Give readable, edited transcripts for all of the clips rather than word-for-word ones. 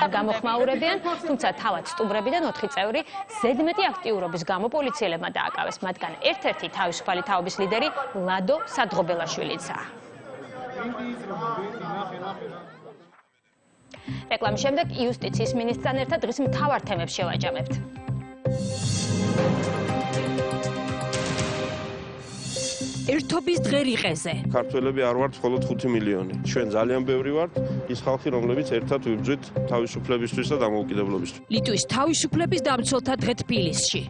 არ გამოხმაურებიან, თუმცა თავად სტუმრებიდან 4 წევრი ზედმეტი აქტიურობის გამო პოლიციელებმა დააკავეს. მათგან ერთ-ერთი თავისუფალი თაობის ლიდერი ლადო სადღობელაშვილიცაა. რეკლამის შემდეგ იუსტიციის მინისტრთან ერთად დღის მთავარ თემებს შევაჯამებთ. ერთობის დღე რიყეზე. ქართველები არ ვართ მხოლოდ 5 მილიონი. ჩვენ ძალიან ბევრი ვართ, ის ხალხი, რომლებიც ერთად ვიბრძვით თავისუფლებისთვის და დამოუკიდებლობისთვის. ლიტვის თავისუფლების დამცველთა დღე თბილისში.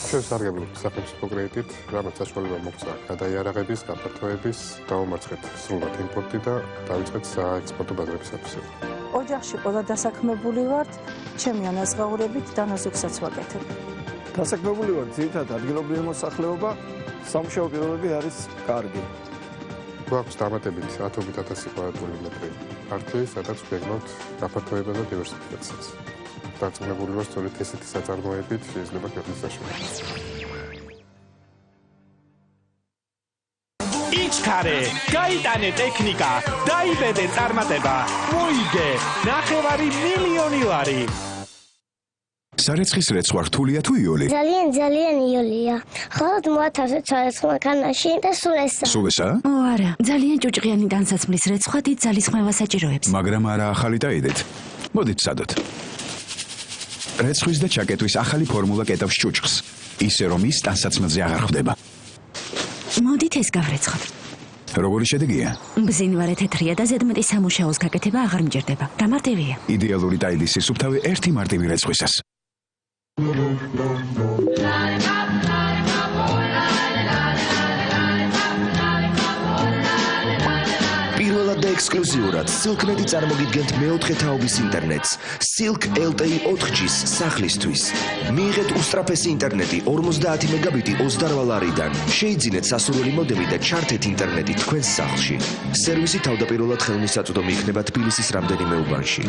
ჩვენ სარგებლობთ სახელმწიფო კრედიტით, რამაც საშუალება მოგცა გადაიარაღების, გაფართოების, დავამარცხეთ სრულად იმპორტი და დავიწყეთ საექსპორტო ბაზრების აფიქსება. ოჯახში ყველა დასაქმებული ვართ, ჩემი ანაზღაურებით დანაზოგსაც ვაკეთებ. დასაქმებული ვარ ძირითადად ადგილობრივი მოსახლეობა, სამუშაო პირობები არის კარგი. გვაქვს დამატებით 10,000 კვადრატული მეტრი პარტი, სადაც ვგეგმავთ გაფართოებას და დივერსიფიკაციას. დარწმუნებული ვარ, სწორედ ესეთი საწარმოებით შეიძლება ქვეყნის დაშონება. იჩქარე, გაიტანე ტექნიკა, დაიბედე წარმატება, მოიგე, 9 მილიონი ლარი. სარეცხის რეცხვა რთულია თუ იოლი? ძალიან იოლია. ხოლოდ მოათავსე სარეცხვა კანაში და სულ ესა. სულ ესა? ო არა, ძალიან ჭუჭყიანი ტანსაცმლის რეცხვა დიდ ძალისხმევას საჭიროებს. მაგრამ არა ახალი დაიდეთ. მოდით ვცადოთ. რეცხვის და ჩაკეტვის ახალი ფორმულა კეტავს ჭუჭყს, ისე რომ ის ტანსაცმელზე აღარ ხვდება. მოდით ეს გავრეცხოთ. როგორი შედეგია? მბზინვარე თეთრია და ზედმეტი სამუშაოს გაკეთება აღარ მჭირდება. გამარტივია. იდეალური დაიდის სისუფთავე ერთი მარტივი რეცხვისას. პირველად და ექსკლუზიურად Silk.net წარმოგიდგენთ მეოთხე თაობის ინტერნეტს. Silk LTE 4G-ს სახლისთვის. მიიღეთ უსწრაფესი ინტერნეტი 50 მეგაბიტი 28 ლარიდან. შეიძინეთ სასურველი მოდემი და ჩართეთ ინტერნეტი თქვენს სახლში. სერვისი თავდაპირველად ხელმისაწვდომი იქნება თბილისის რამდენიმე უბანში.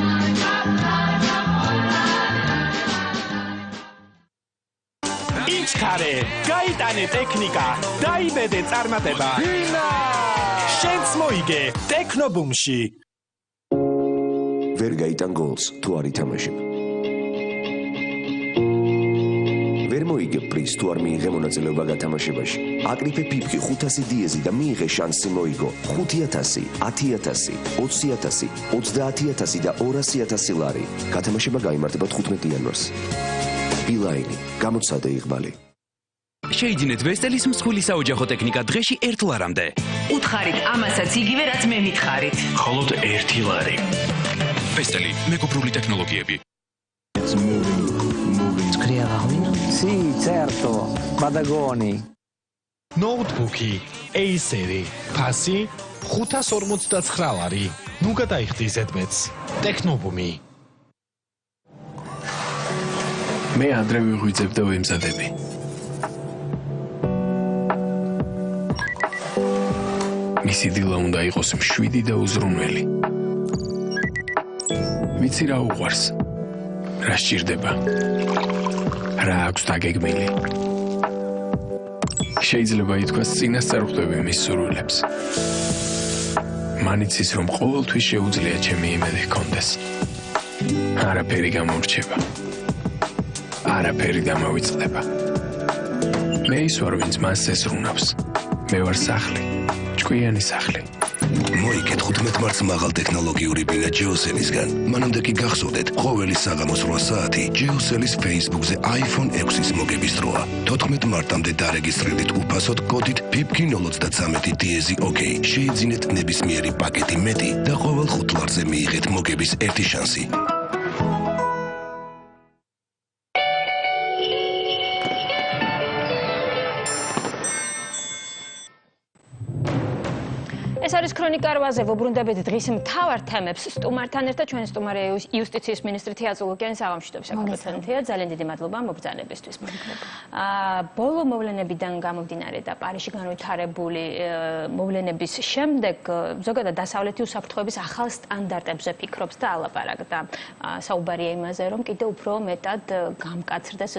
იჩქარე, გაიტანე ტექნიკა, დაიბედე წარმატება. შენც მოიგე ტექნობუმში. ვერ გაიტან გოლს თუ არ ითამაშებ. ვერ მოიგებ პრიზს თუ არ მიიღე მონაწილეობა გათამაშებაში. აკრიფე ფიფკი 500 დიეზი და მიიღე შანსი მოიგო 5,000, 10,000, 20,000, 30,000 და 200,000 ლარი. გათამაშება გაიმართება 15 იანვარს. ბილაინი, გამოცადე იღბალი. შეიძინეთ ვესტელის მსხვილი საოჯახო ტექნიკა დღეში 1 ლარამდე. უთხარით ამასაც იგივე რაც მე მითხარით. მხოლოდ 1 ლარი. ვესტელი, მეგობრული ტექნოლოგიები. Sì, certo, Badagoni. ნოუთბუქი Acer-ი, ფასი 549 ლარი. ნუ გადაიხდი ზედმეტს. ტექნობუმი. მე ადრე ვიღვიძებ და ვემზადები. მისი დილა უნდა იყოს მშვიდი და უზრუნველი. ვიცი რა უყვარს, რა სჭირდება, რა აქვს დაგეგმილი. შეიძლება ითქვას წინასწარ ხვდები მის სურვილებს. მან იცის, რომ ყოველთვის შეუძლია ჩემი იმედი ჰქონდეს. არაფერი გამომრჩება. არაფერი დამავიწყდება. მე ის ვარ, ვინც მას ესრუნავს. მე ვარ სახლი. ჭკვიანი სახლი. მოიგეთ 15 მარტს მაღალ ტექნოლოგიური ბინა ჯეოსელისგან. მანამდე კი გახსოვდეთ, ყოველი საღამოს 8 საათი ჯეოსელის Facebook-ზე iPhone 6-ის მოგების დროა. 14 მარტამდე დარეგისტრირდით უფასოდ კოდით PIPKI033 დიეზი OK. შეიძინეთ ნებისმიერი პაკეტი მეტი და ყოველ 5 ლარზე მიიღეთ მოგების ერთი შანსი. ეს არის ქრონიკა 8-ზე, ვუბრუნდებით დღის მთავარ თემებს სტუმართან ერთად. ჩვენი სტუმარი იუსტიციის მინისტრი თეატრო ლუკიანის აღმშვიდობ საქართველოსთანია. ძალიან დიდი მადლობა მობრძანებისთვის. ბოლო მოვლენებიდან გამომდინარე და პარიზში განვითარებული მოვლენების შემდეგ ზოგადად დასავლეთი უსაფრთხოების ახალ სტანდარტებზე ფიქრობს და ალაპარაკდა. საუბარია იმაზე, რომ კიდევ უფრო მეტად გამკაცრდეს